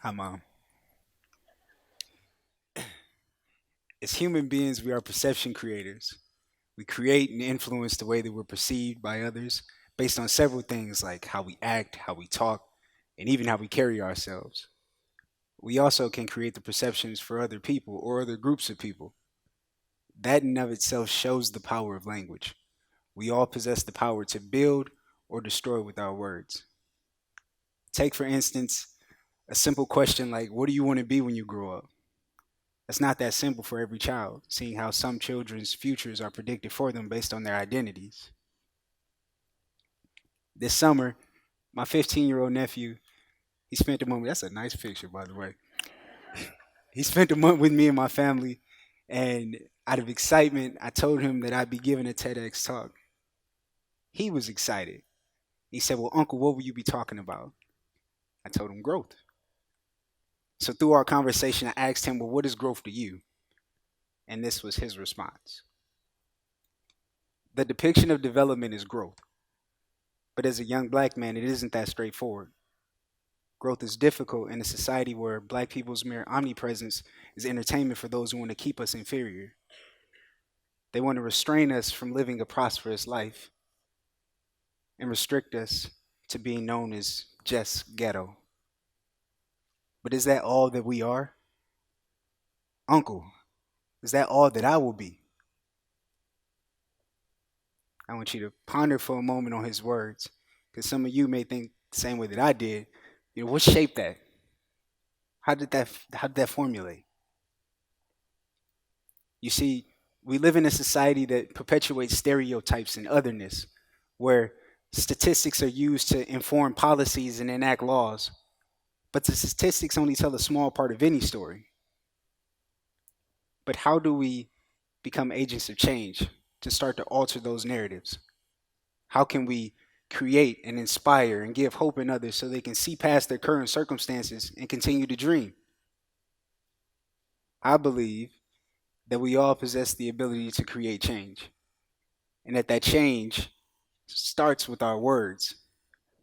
Hi, Mom. As human beings, we are perception creators. We create and influence the way that we're perceived by others based on several things like how we act, how we talk, and even how we carry ourselves. We also can create the perceptions for other people or other groups of people. That in of itself shows the power of language. We all possess the power to build or destroy with our words. Take, for instance, a simple question like, what do you want to be when you grow up? That's not that simple for every child, seeing how some children's futures are predicted for them based on their identities. This summer, my 15-year-old nephew, he spent a month. That's a nice picture, by the way. He spent a month with me and my family, and out of excitement, I told him that I'd be giving a TEDx talk. He was excited. He said, "Well, Uncle, what will you be talking about?" I told him growth. So through our conversation, I asked him, "Well, what is growth to you?" And this was his response. The depiction of development is growth. But as a young black man, it isn't that straightforward. Growth is difficult in a society where black people's mere omnipresence is entertainment for those who want to keep us inferior. They want to restrain us from living a prosperous life and restrict us to being known as just ghetto. But is that all that we are? Uncle, is that all that I will be? I want you to ponder for a moment on his words, because some of you may think the same way that I did. What shaped that? How did that formulate? You see, we live in a society that perpetuates stereotypes and otherness, where statistics are used to inform policies and enact laws. But the statistics only tell a small part of any story. But how do we become agents of change to start to alter those narratives? How can we create and inspire and give hope in others so they can see past their current circumstances and continue to dream? I believe that we all possess the ability to create change, and that change starts with our words,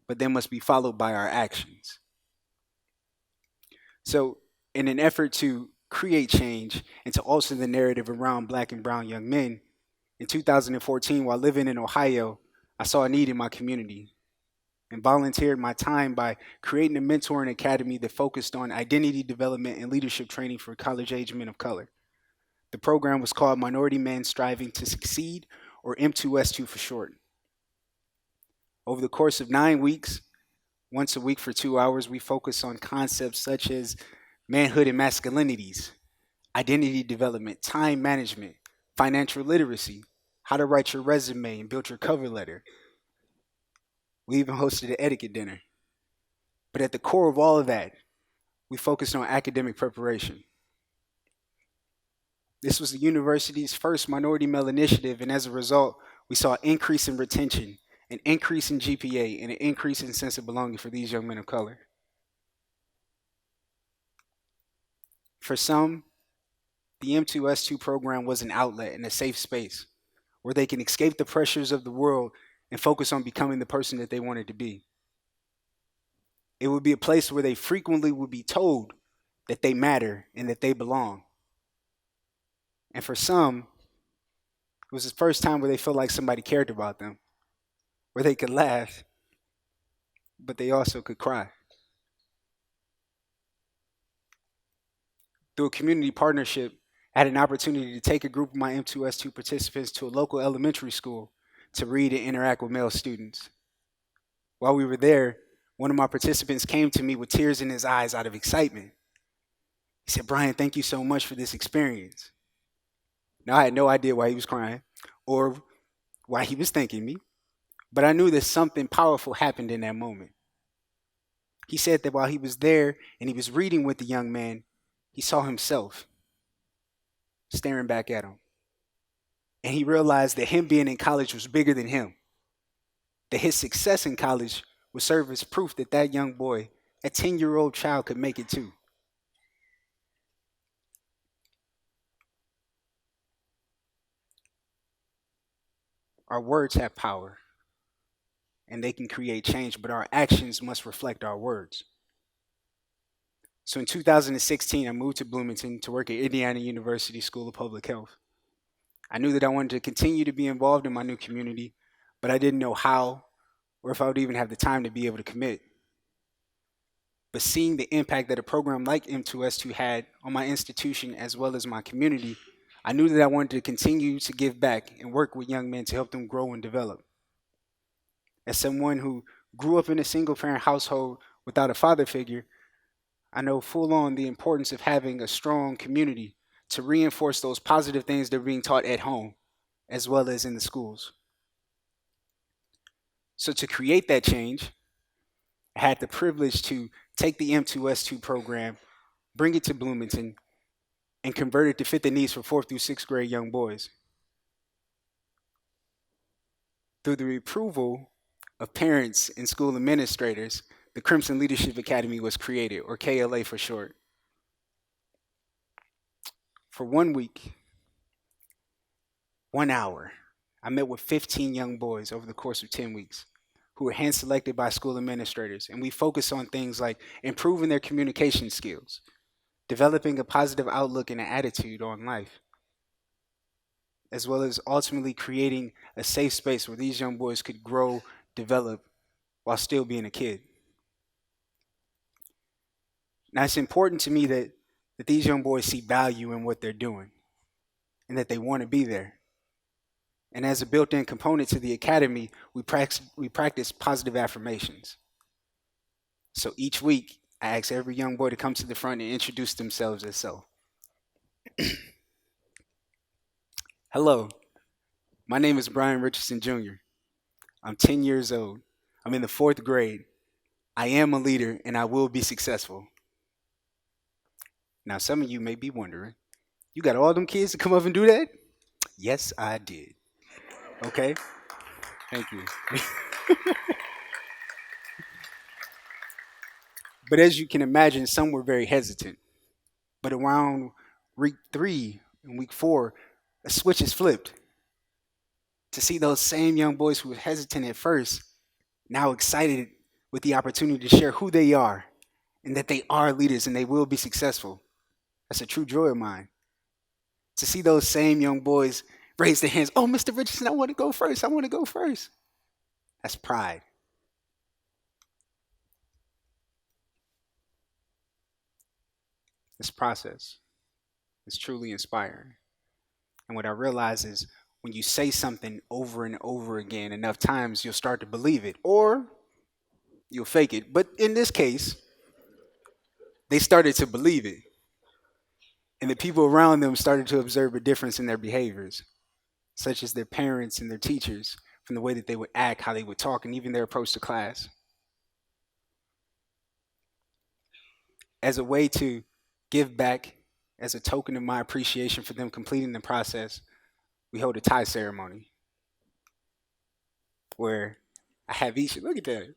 but then must be followed by our actions. So, in an effort to create change and to alter the narrative around black and brown young men, in 2014, while living in Ohio, I saw a need in my community and volunteered my time by creating a mentoring academy that focused on identity development and leadership training for college age men of color. The program was called Minority Men Striving to Succeed, or M2S2 for short. Over the course of 9 weeks, once a week for 2 hours, we focus on concepts such as manhood and masculinities, identity development, time management, financial literacy, how to write your resume and build your cover letter. We even hosted an etiquette dinner. But at the core of all of that, we focused on academic preparation. This was the university's first minority male initiative, and as a result, we saw an increase in retention, an increase in GPA, and an increase in sense of belonging for these young men of color. For some, the M2S2 program was an outlet and a safe space where they can escape the pressures of the world and focus on becoming the person that they wanted to be. It would be a place where they frequently would be told that they matter and that they belong. And for some, it was the first time where they felt like somebody cared about them, where they could laugh, but they also could cry. Through a community partnership, I had an opportunity to take a group of my M2S2 participants to a local elementary school to read and interact with male students. While we were there, one of my participants came to me with tears in his eyes out of excitement. He said, "Brian, thank you so much for this experience." Now, I had no idea why he was crying or why he was thanking me, but I knew that something powerful happened in that moment. He said that while he was there and he was reading with the young man, he saw himself staring back at him. And he realized that him being in college was bigger than him, that his success in college would serve as proof that that young boy, a 10-year-old child, could make it too. Our words have power and they can create change, but our actions must reflect our words. So in 2016, I moved to Bloomington to work at Indiana University School of Public Health. I knew that I wanted to continue to be involved in my new community, but I didn't know how or if I would even have the time to be able to commit. But seeing the impact that a program like M2S2 had on my institution as well as my community, I knew that I wanted to continue to give back and work with young men to help them grow and develop. As someone who grew up in a single parent household without a father figure, I know full on the importance of having a strong community to reinforce those positive things that are being taught at home as well as in the schools. So to create that change, I had the privilege to take the M2S2 program, bring it to Bloomington, and convert it to fit the needs for 4th through 6th grade young boys. Through the approval of parents and school administrators, the Crimson Leadership Academy was created, or KLA for short. For 1 week, 1 hour, I met with 15 young boys over the course of 10 weeks who were hand selected by school administrators. And we focused on things like improving their communication skills, developing a positive outlook and an attitude on life, as well as ultimately creating a safe space where these young boys could grow, develop, while still being a kid. Now, it's important to me that these young boys see value in what they're doing and that they want to be there. And as a built-in component to the academy, we practice positive affirmations. So each week, I ask every young boy to come to the front and introduce themselves as so. Hello, my name is Brian Richardson Jr. I'm 10 years old. I'm in the 4th grade. I am a leader and I will be successful. Now, some of you may be wondering, you got all them kids to come up and do that? Yes, I did. Okay, thank you. But as you can imagine, some were very hesitant. But around week 3 and week 4, a switch is flipped. To see those same young boys who were hesitant at first, now excited with the opportunity to share who they are and that they are leaders and they will be successful. That's a true joy of mine. To see those same young boys raise their hands, oh, Mr. Richardson, I want to go first. I want to go first. That's pride. This process is truly inspiring. And what I realize is when you say something over and over again enough times, you'll start to believe it or you'll fake it. But in this case, they started to believe it. And the people around them started to observe a difference in their behaviors, such as their parents and their teachers, from the way that they would act, how they would talk, and even their approach to class. As a way to give back, as a token of my appreciation for them completing the process, we hold a tie ceremony where I have each, look at that,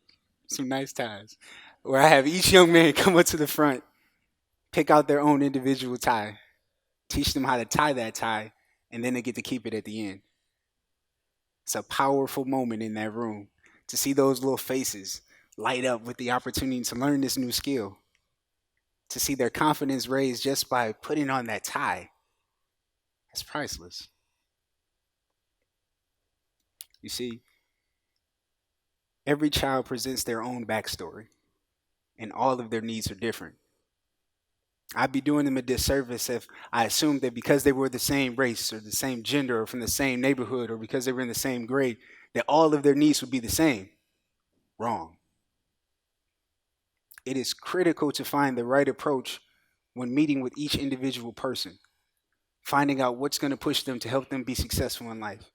some nice ties, where I have each young man come up to the front, pick out their own individual tie, teach them how to tie that tie, and then they get to keep it at the end. It's a powerful moment in that room to see those little faces light up with the opportunity to learn this new skill, to see their confidence raised just by putting on that tie. That's priceless. You see, every child presents their own backstory, and all of their needs are different. I'd be doing them a disservice if I assumed that because they were the same race or the same gender or from the same neighborhood or because they were in the same grade, that all of their needs would be the same. Wrong. It is critical to find the right approach when meeting with each individual person, finding out what's going to push them to help them be successful in life.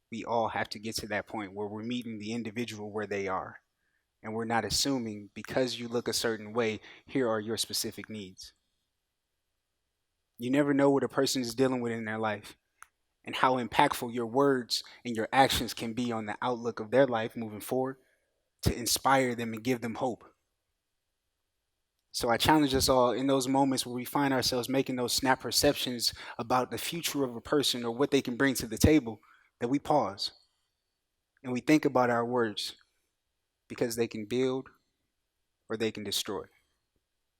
We all have to get to that point where we're meeting the individual where they are. And we're not assuming because you look a certain way, here are your specific needs. You never know what a person is dealing with in their life and how impactful your words and your actions can be on the outlook of their life moving forward to inspire them and give them hope. So I challenge us all in those moments where we find ourselves making those snap perceptions about the future of a person or what they can bring to the table, that we pause and we think about our words because they can build or they can destroy.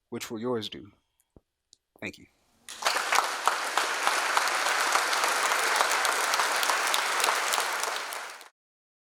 Which will yours do? Thank you.